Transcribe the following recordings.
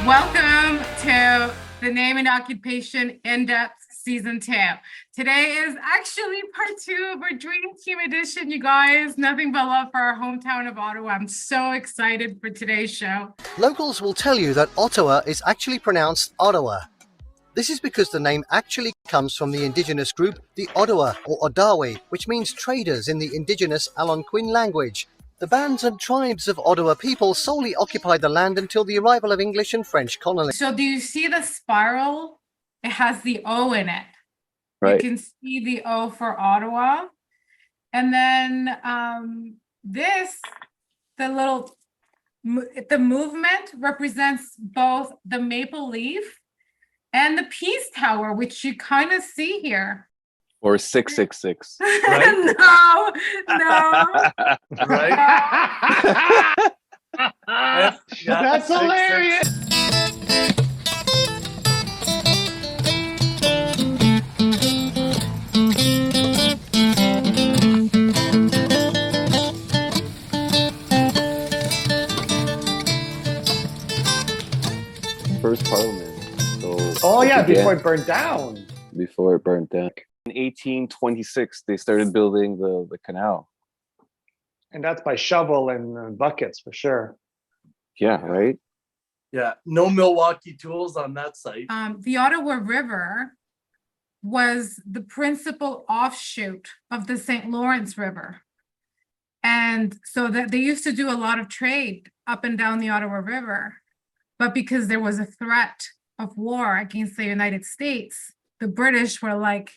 Welcome to the Name and Occupation In-Depth Season 2. Today is actually part 2 of our Dream Team edition, you guys. Nothing but love for our hometown of Ottawa. I'm so excited for today's show. Locals will tell you that Ottawa is actually pronounced Ottawa. This is because the name actually comes from the indigenous group, the Ottawa or Odawe, which means traders in the indigenous Algonquin language. The bands and tribes of Ottawa people solely occupied the land until the arrival of English and French colonists. So do you see the spiral? It has the O in it. Right. You can see the O for Ottawa. And then the movement represents both the maple leaf and the peace tower, which you kind of see here. Or 666. Right? no. Right? That's hilarious. First parliament. Oh yeah, before it burned down. Before it burnt down. In 1826, they started building the canal. And that's by shovel and buckets for sure. Yeah, right? Yeah, no Milwaukee tools on that site. The Ottawa River was the principal offshoot of the St. Lawrence River. And so that they used to do a lot of trade up and down the Ottawa River. But because there was a threat of war against the United States, the British were like,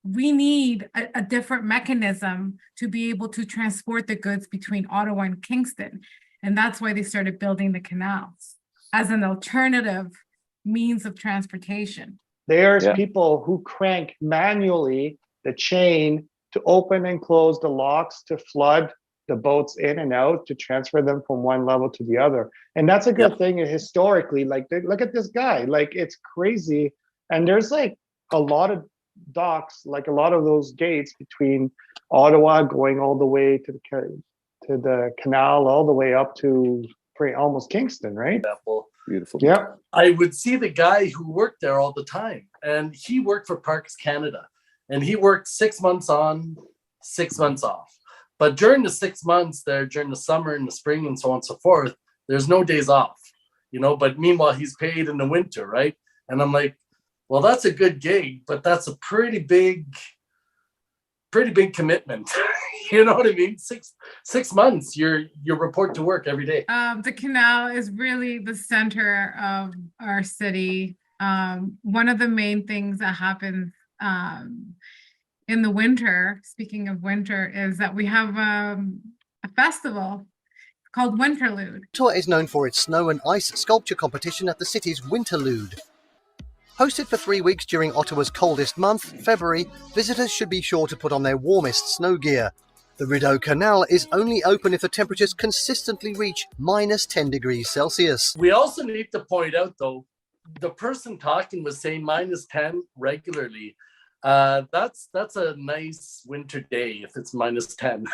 we need a different mechanism to be able to transport the goods between Ottawa and Kingston. And that's why they started building the canals as an alternative means of transportation. There's people who crank manually the chain to open and close the locks to flood the boats in and out to transfer them from one level to the other. And that's a good thing historically. Like, look at this guy. Like, it's crazy. And there's like a lot of docks, like a lot of those gates between Ottawa going all the way to the canal, all the way up to almost Kingston, right? Beautiful. Yeah. I would see the guy who worked there all the time, and he worked for Parks Canada, and he worked 6 months on, 6 months off. But during the 6 months there, during the summer and the spring and so on and so forth, there's no days off, but meanwhile he's paid in the winter, right? And I'm like, well, that's a good gig, but that's a pretty big commitment. You know what I mean? Six months, you report to work every day. The canal is really the center of our city. One of the main things that happens in the winter, speaking of winter, is that we have a festival called Winterlude. Ottawa is known for its snow and ice sculpture competition at the city's Winterlude. Hosted for 3 weeks during Ottawa's coldest month, February, visitors should be sure to put on their warmest snow gear. The Rideau Canal is only open if the temperatures consistently reach minus 10 degrees Celsius. We also need to point out, though, the person talking was saying minus 10 regularly. That's a nice winter day if it's minus 10.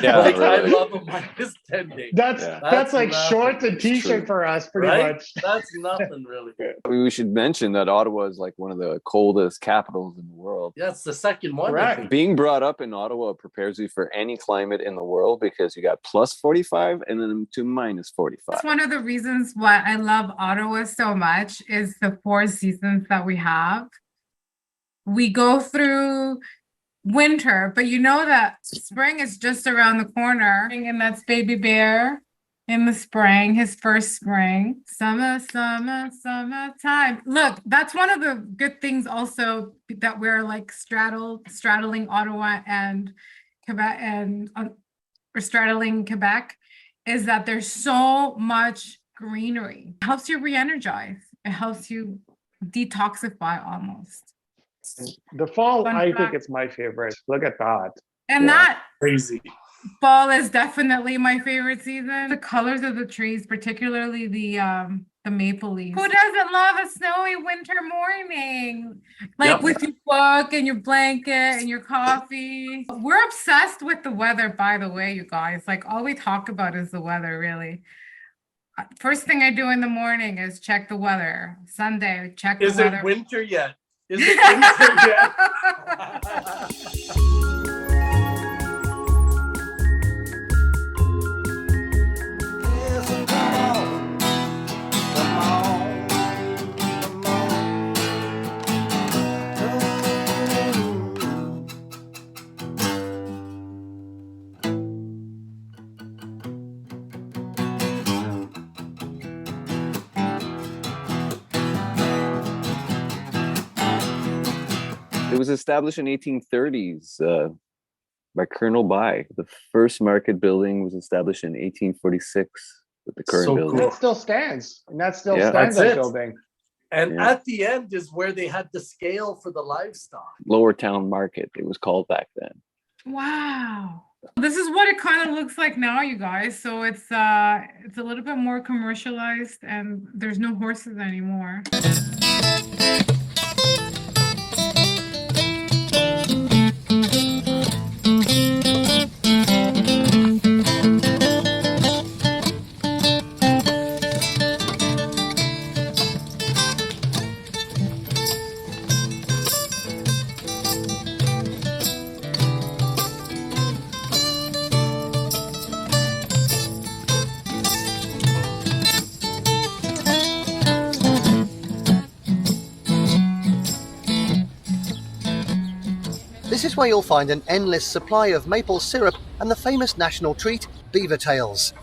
Yeah, really. I really. love a minus 10 day. That's like shorts and t-shirt for us, pretty much. That's nothing really. We should mention that Ottawa is like one of the coldest capitals in the world. Yeah, it's the second one. Correct. Being brought up in Ottawa prepares you for any climate in the world because you got plus 45 and then to minus 45. That's one of the reasons why I love Ottawa so much is the 4 seasons that we have. We go through winter, but you know that spring is just around the corner. And that's Baby Bear in the spring, his first spring. Summer, summer, summertime. Look, that's one of the good things also that we're like straddling Ottawa and Quebec, and we're straddling Quebec, is that there's so much greenery. It helps you re-energize. It helps you detoxify almost. The fall, Fun I fact. think it's my favorite. Look at that. And that Crazy. fall is definitely my favorite season. The colors of the trees, particularly the maple leaves. Who doesn't love a snowy winter morning? Like with your book and your blanket and your coffee. We're obsessed with the weather, by the way, you guys. Like all we talk about is the weather, really. First thing I do in the morning is check the weather. Sunday, check the Is weather. it winter yet? Is it winter yet? It was established in 1830s by Colonel Bai. The first market building was established in 1846 with the current So building. cool. That still stands. And that still Yeah. stands, That's that it. building. And Yeah. at the end is where they had the scale for the livestock. Lower Town Market, it was called back then. Wow. This is what it kind of looks like now, you guys. So it's a little bit more commercialized and there's no horses anymore. This is where you'll find an endless supply of maple syrup and the famous national treat, beaver tails.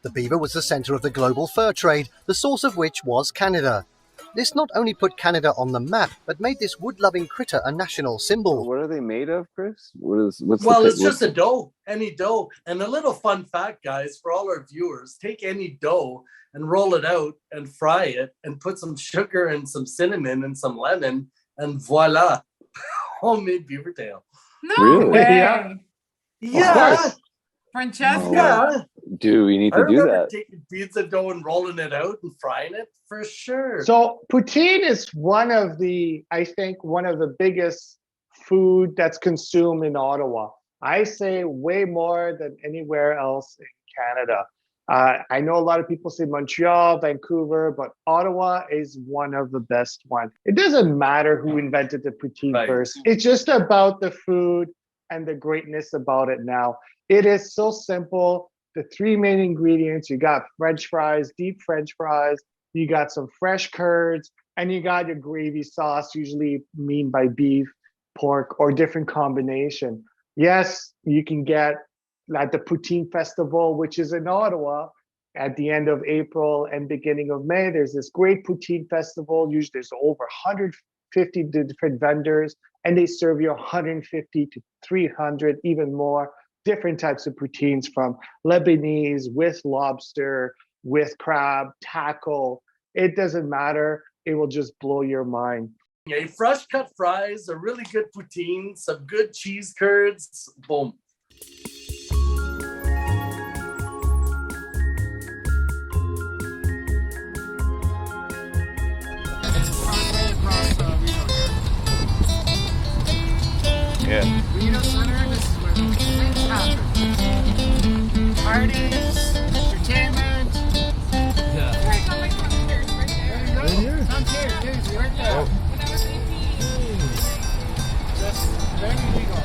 The beaver was the centre of the global fur trade, the source of which was Canada. This not only put Canada on the map, but made this wood-loving critter a national symbol. What are they made of, Chris? What's Well, the, it's just a dough, any dough. And a little fun fact, guys, for all our viewers, take any dough and roll it out and fry it and put some sugar and some cinnamon and some lemon and voila, homemade beaver tail. No Really? way. Yeah. Yeah, course. Francesca. yeah. Do we need I to do remember that? taking pizza dough and rolling it out and frying it for sure. So poutine is one of the biggest food that's consumed in Ottawa. I say way more than anywhere else in Canada. I know a lot of people say Montreal, Vancouver, but Ottawa is one of the best ones. It doesn't matter who invented the poutine Right. first. It's just about the food and the greatness about it now. It is so simple. The three main ingredients, you got French fries, deep French fries, you got some fresh curds, and you got your gravy sauce, usually mean by beef, pork, or different combination. Yes, you can get at the Poutine Festival, which is in Ottawa, at the end of April and beginning of May. There's this great Poutine Festival. Usually there's over 150 different vendors, and they serve you 150 to 300, even more, different types of poutines, from Lebanese with lobster, with crab, taco. It doesn't matter. It will just blow your mind. A fresh cut fries, a really good poutine, some good cheese curds, boom. Yeah. Rideau Center, this is where things happen. Parties, entertainment. Yeah. Right, come right here, right there. Right here? Come here, dude, right there. When I was 18. Just very legal.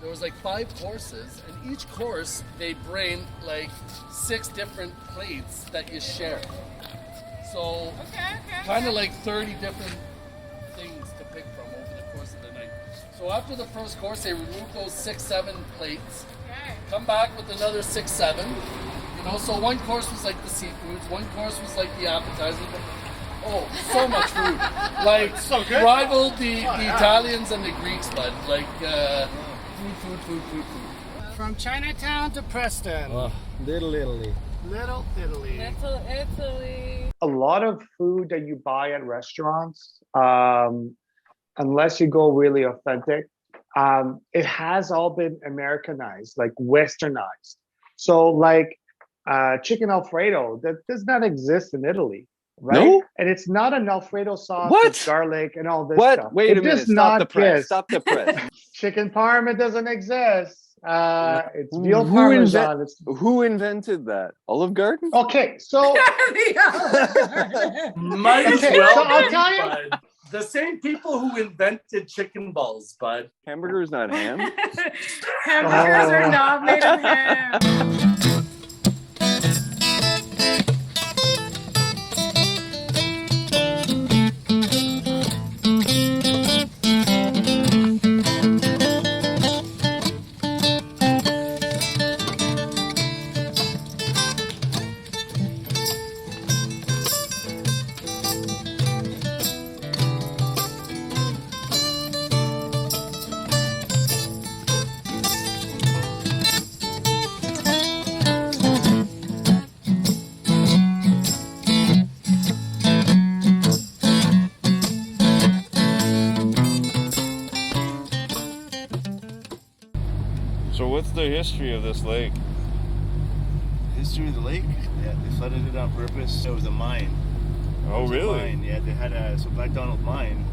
There was like 5 courses, and each course they bring like 6 different plates that you share. So kind of like 30 different things to pick from over the course of the night. So after the first course, they remove those 6-7 plates, come back with another 6-7. You know, so one course was like the seafoods, one course was like the appetizers. Oh, so much food! Like So good. rivaled the Italians and the Greeks, bud. Like food. From Chinatown to Preston. Little Italy. Little Italy. Little Italy. a lot of food that you buy at restaurants, unless you go really authentic, it has all been Americanized, like westernized. So like chicken Alfredo that does not exist in Italy, right? No? And it's not an Alfredo sauce What? with garlic and all this What? stuff. Wait It a minute. does Stop the not press. kiss. Stop the press. Chicken parm, it doesn't exist. It's veal Who parmesan. Who invented that? Olive Garden? Okay, so Might as Okay, well so I'll be, tell you- bud. The same people who invented chicken balls, bud. Hamburger is not ham. Hamburgers Oh. are not made of ham. So what's the history of this lake? History of the lake? Yeah, they flooded it on purpose. It was a mine. Oh, It was a really? mine. Yeah, they had so Black Donald Mine.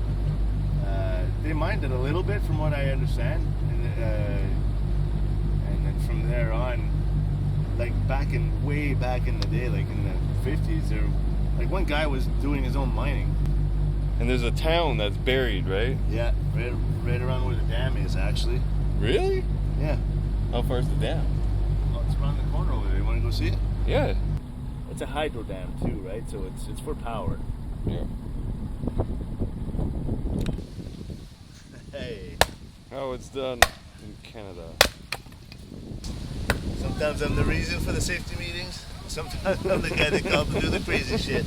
They mined it a little bit, from what I understand, and then from there on, like way back in the day, like in the 50s, there, like one guy was doing his own mining. And there's a town that's buried, right? Yeah, right around where the dam is, actually. Really? Yeah. How far's the dam? Oh, it's around the corner over there. You want to go see it? Yeah. It's a hydro dam too, right? So it's for power. Yeah. Hey. How it's done in Canada. Sometimes I'm the reason for the safety meetings. Sometimes I'm the guy that comes to do the crazy shit.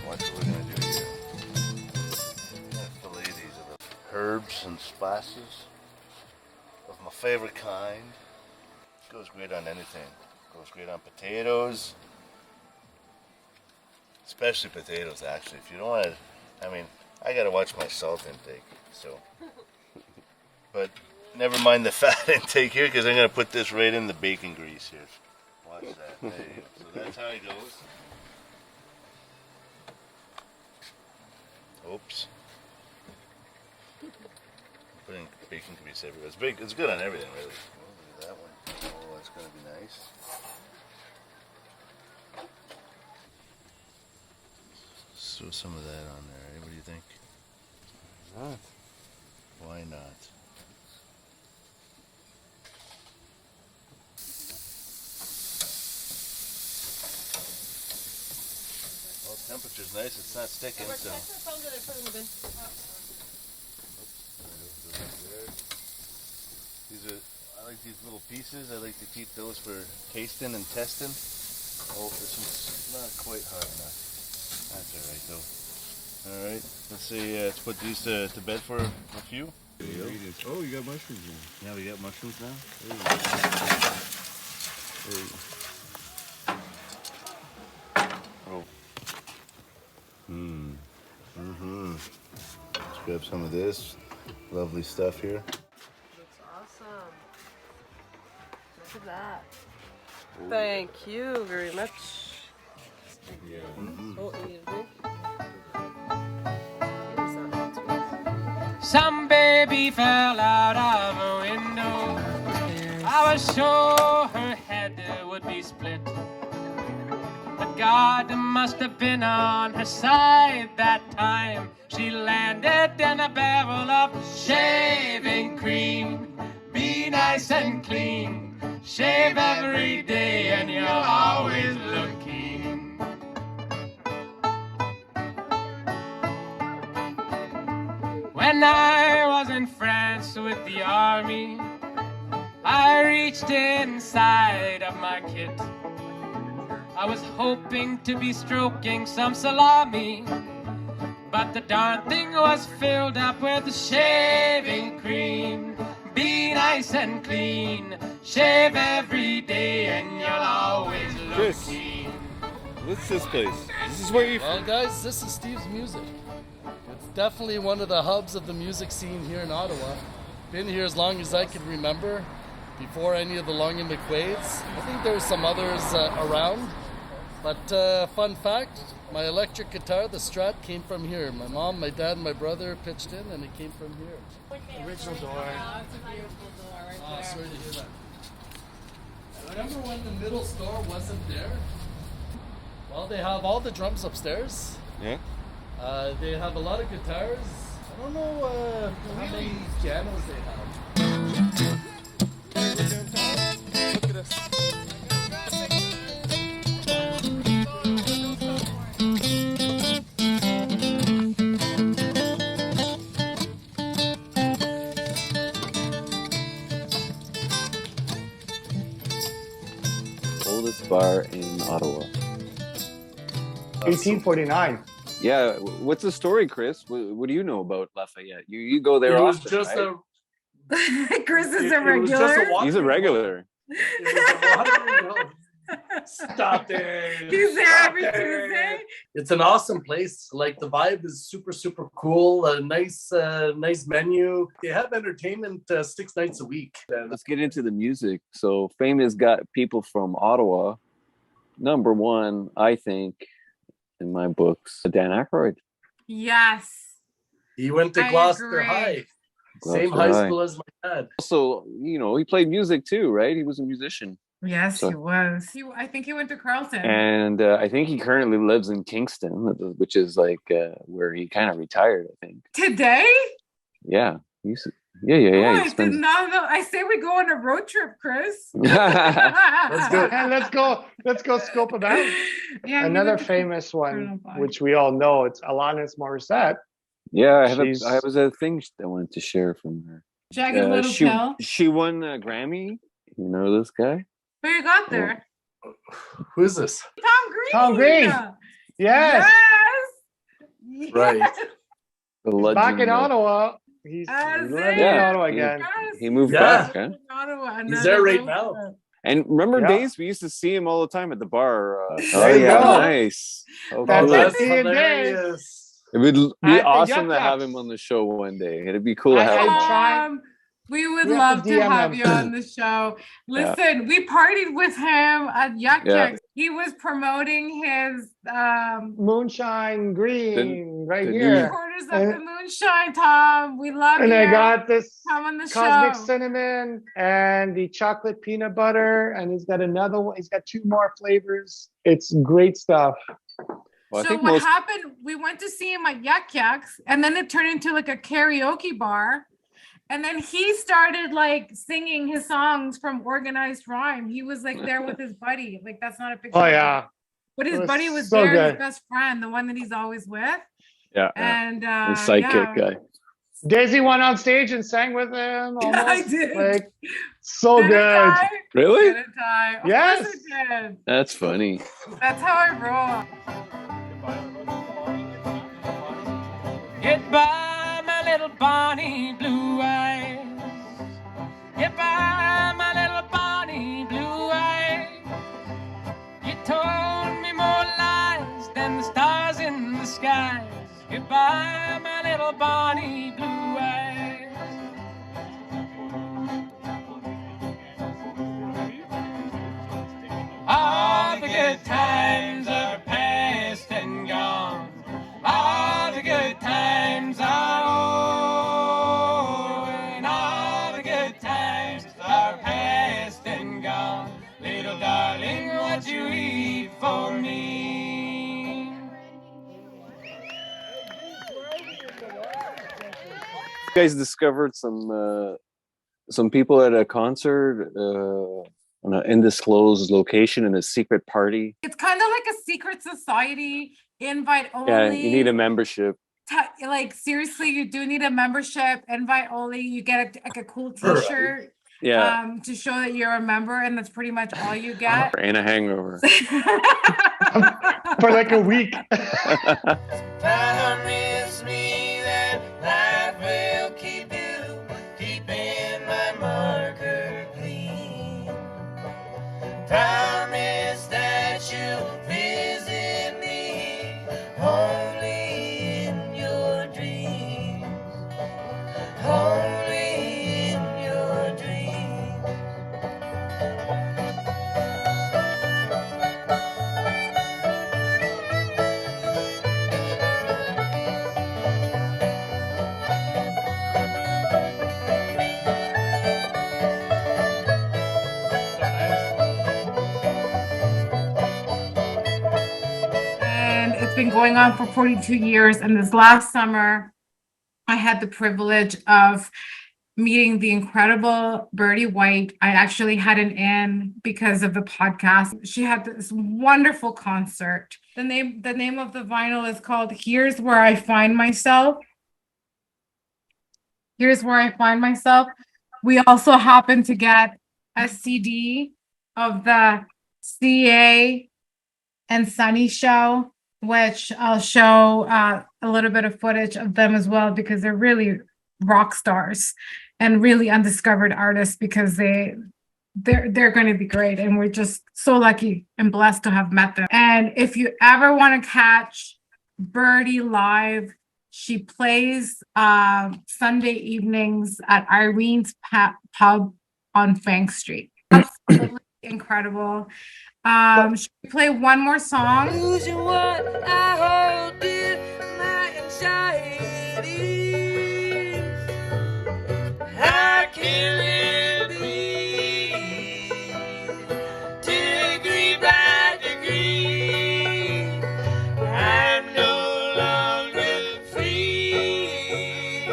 Watch what we're gonna do here. I'm gonna fillet these with herbs and spices of my favorite kind. Goes great on anything. Goes great on potatoes. Especially potatoes, actually. If you don't want to, I mean, I gotta watch my salt intake, so. But never mind the fat intake here, because I'm gonna put this right in the bacon grease here. Watch that. There you go. So that's how it goes. Oops. Putting bacon grease everywhere. It's big. It's good on everything, really. Oh, look at that one. Oh, that's gonna be nice. Let's throw some of that on there. What do you think? Not. Why not? Well, the temperature's nice. It's not sticking, so. These are, I like these little pieces. I like to keep those for tasting and testing. Oh, this one's not quite hard enough. That's alright though. Alright, let's see, let's put these to bed for a few. There you go. Oh, you got mushrooms in. Yeah, we got mushrooms now. Oh. Mm-hmm. Let's grab some of this. Lovely stuff here. Looks awesome. Look at that. Thank you very much. Yeah. Oh, you need a drink? Here's that. Some baby fell out of a window. I was sure her head would be split. But God must have been on her side that time. She landed in a barrel of shaving cream. Be nice and clean. Shave every day and you're always looking. When I was in France with the army, I reached inside of my kit I was hoping to be stroking some salami, but the darn thing was filled up with shaving cream. Be nice and clean, shave every day, and you'll always look Chris. clean. What's this place? This is where you. Well, guys, this is Steve's music. It's definitely one of the hubs of the music scene here in Ottawa. Been here as long as I can remember, before any of the Long and McQuaids. I think there were some others around. But fun fact, my electric guitar, the Strat, came from here. My mom, my dad, and my brother pitched in, and it came from here. Original door. Oh, it's a beautiful door right Oh, there. sorry to hear that. I remember when the middle store wasn't there. Well, they have all the drums upstairs. Yeah. They have a lot of guitars. I don't know how many pianos they have. Look at us. Oldest bar in Ottawa. 1849. Yeah, what's the story, Chris? What do you know about Lafayette? You go there It was often, just right? Chris is it a was just regular. watering He's a hole. regular. It was a watering hole. Stop it. He's there Stop every it. Tuesday. It's an awesome place. Like the vibe is super, super cool. A nice menu. They have entertainment 6 nights a week. Let's get into the music. So Fame has got people from Ottawa. Number one, I think, in my books, Dan Aykroyd. Yes. He went to I Gloucester agree. High. Gloucester Same high High. school as my dad. Also, he played music too, right? He was a musician. Yes, So- he was. I think he went to Carlton. And I think he currently lives in Kingston, which is like where he kind of retired, I think. Today? Yeah. Oh, He I did spends... not know. I say we go on a road trip, Chris. Let's do it. And let's go scope it out. Yeah, we Another went to famous Colonel one, Bond. which we all know, it's Alanis Morissette. Yeah, I She's- have a thing I wanted to share from her. Jagged Little she, Pill. she won a Grammy. You know this guy? Who you got there? Who is this? Tom Green. Tom Green. Yes. Yes. Right. The legend. Back in of- Ottawa. He's That's living in it. Ottawa Yeah. again. Yes. He moved Yeah. back, huh? Ottawa, He's there another right road now. trip. And remember Yeah. days we used to see him all the time at the bar. There you go. Nice. Oh, That's cool. it. That's See you again. hilarious. It would At be the awesome to Yuck have Yucks. him on the show one day. It'd be cool to I- have him. I'm on. trying- We would We have love to to DM have him. you on the show. Listen, we partied with him at Yuck Yeah. Yucks. He was promoting his Moonshine Green right the here. quarters of And- the moonshine, Tom. We love And you. I got this Come on the cosmic show. cinnamon and the chocolate peanut butter, and he's got another one. He's got 2 more flavors. It's great stuff. Well, I So think what most happened? We went to see him at Yuck Yucks, and then it turned into like a karaoke bar. And then he started like singing his songs from Organized Rhyme. He was like there with his buddy. Like that's not a picture. Oh of him. yeah, But It his was buddy was so there, his good. best friend, the one that he's always with. yeah, And the yeah. sidekick guy. Daisy went on stage and sang with him. Yeah, I Almost. did. Like so Did it good. die? Really? Did it die? Of Yes. course it did. That's funny. That's how I roll. Goodbye, my little Bonnie Blue Eyes. Goodbye, my little Bonnie Blue Eyes. You told me more lies than the stars in the skies. Goodbye, my little Bonnie Blue Eyes. All the good times are past and gone. All the good times are over, and all the good times are past and gone. Little darling, what you eat for me? You guys discovered some people at a concert on an undisclosed location in a secret party. It's kind of like a secret society, invite only. Yeah, you need a membership. Like seriously, you do need a membership, invite only. You get like a cool Right. T-shirt. to show that you're a member, and that's pretty much all you get. And a hangover. For like a week. Promise me that life will keep you, keeping my marker clean. Promise that you'll visit me only in your dreams. Only in your dreams. And it's been going on for 42 years. And this last summer, I had the privilege of meeting the incredible Bertie White. I actually had an in because of the podcast. She had this wonderful concert. The name of the vinyl is called Here's Where I Find Myself. Here's Where I Find Myself. We also happen to get a CD of the CA and Sunny show, which I'll show a little bit of footage of them as well, because they're really rock stars and really undiscovered artists, because they're going to be great, and we're just so lucky and blessed to have met them. And if you ever want to catch Birdie live, she plays Sunday evenings at Irene's Pub on Fank Street. Absolutely incredible. Should we play one more song? Losing what I hold dear, my anxiety. How can it be? Degree by degree, I'm no longer free.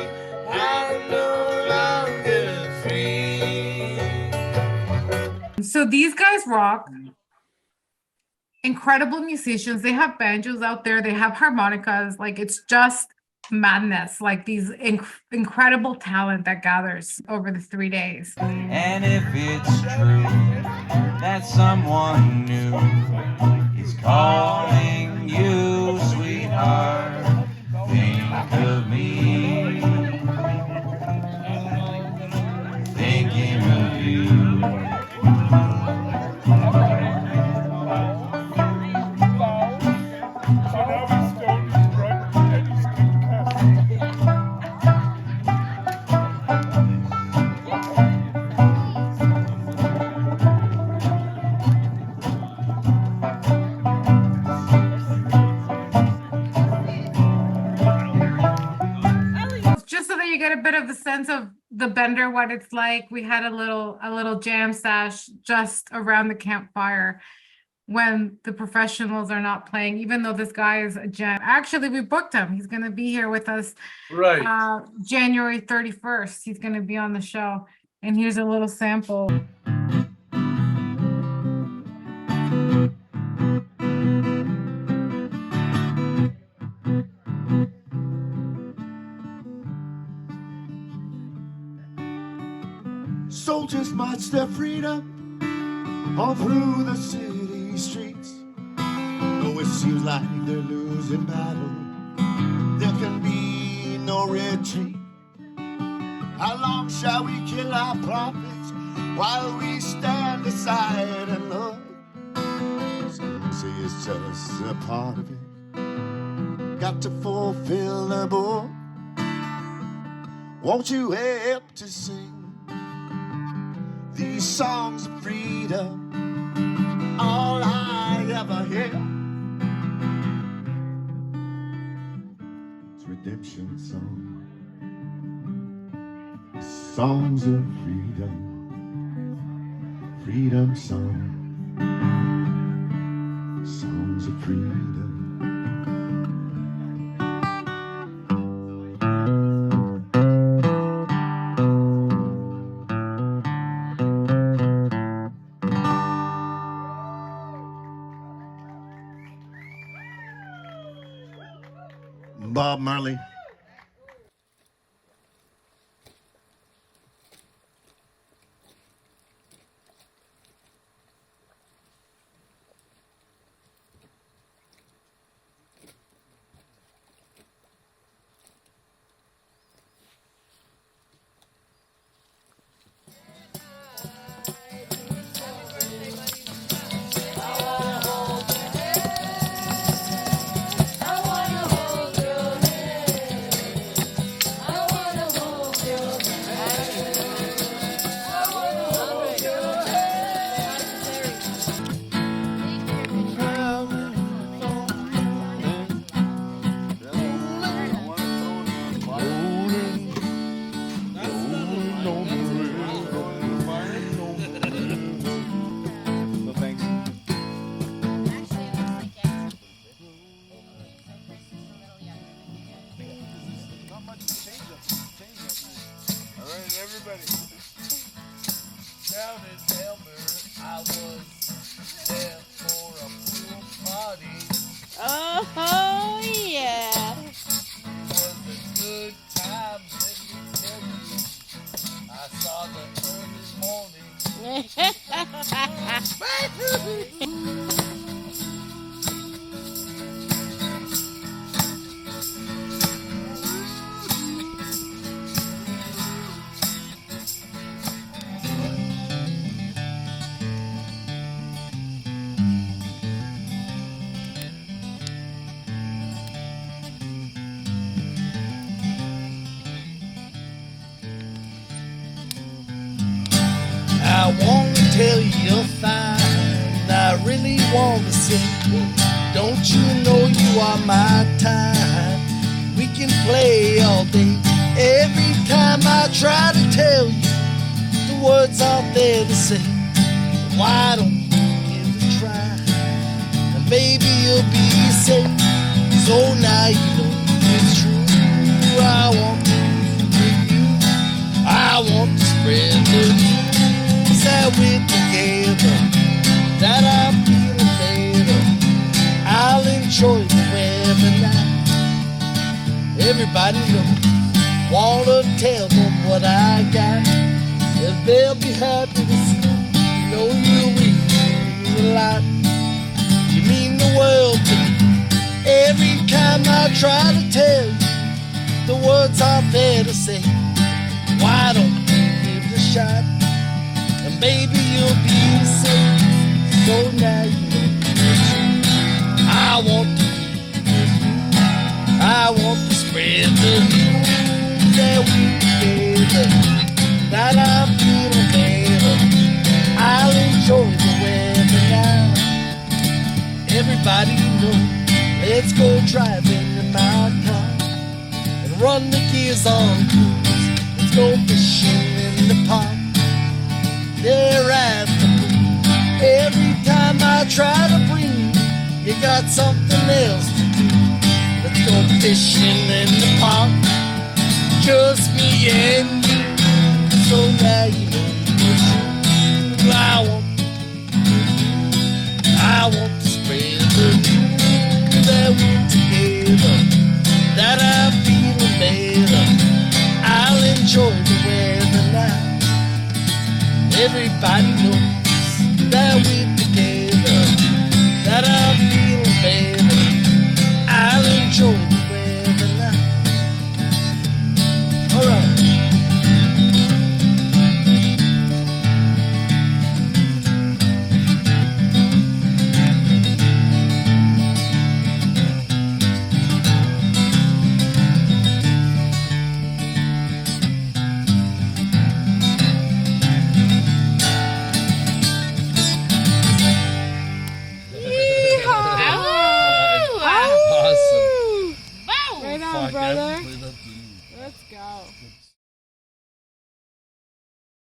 I'm no longer free. So these guys rock. Incredible musicians. They have banjos out there. They have harmonicas. Like, it's just madness. Like, these incredible talent that gathers over the 3 days. And if it's true that someone new is calling you sweetheart, think of me, thinking of you. Just so that you get a bit of the sense of the Bender, what it's like, we had a little jam sash just around the campfire when the professionals are not playing, even though this guy is a gem. Actually, we booked him. He's going to be here with us Right. January 31st. He's going to be on the show. And here's a little sample. Soldiers march their freedom all through the city streets. Though it seems like they're losing battle, there can be no retreat. How long shall we kill our prophets while we stand aside and look? Some say it's just a part of it. Got to fulfill the book. Won't you help to sing these songs of freedom? All I ever hear is redemption songs. Songs of freedom, freedom songs, songs of freedom. Bob Marley. everybody. Down in Elmer, I was there for a pool party. Oh, yeah. It was a good time, let me tell you. I saw the early morning. I want to tell you you're fine. I really want to say, don't you know you are my time? We can play all day. Every time I try to tell you, the words aren't there to say. Why don't you give it a try? And maybe you'll be safe. So now you know it's true. I want to be with you. I want to spread the news that we're together, that I'm feeling better. I'll enjoy the weather now. Everybody knows, wanna tell them what I got, and they'll be happy to see. You know you mean a lot. You mean the world to me. Every time I try to tell you, the words aren't there to say. Why don't you give it a shot? And maybe you'll be safe. So now you know it's true. I want to be with you. I want to spread the news that we're together, that I'm feeling better. I'll enjoy the weather now. Everybody knows, let's go driving in my car and run the gears on cruise. Let's go fishing in the park. There at the pool. Every time I try to breathe, you got something else to do. Let's go fishing in the park, just me and you. So now you know it's true. I want to spread the news that we're together, that I'm feeling better. I'll enjoy the weather now. Everybody knows that we're together, that I'm feeling better. I'll enjoy the weather now. All right. Right on, brother. Play that. Let's go.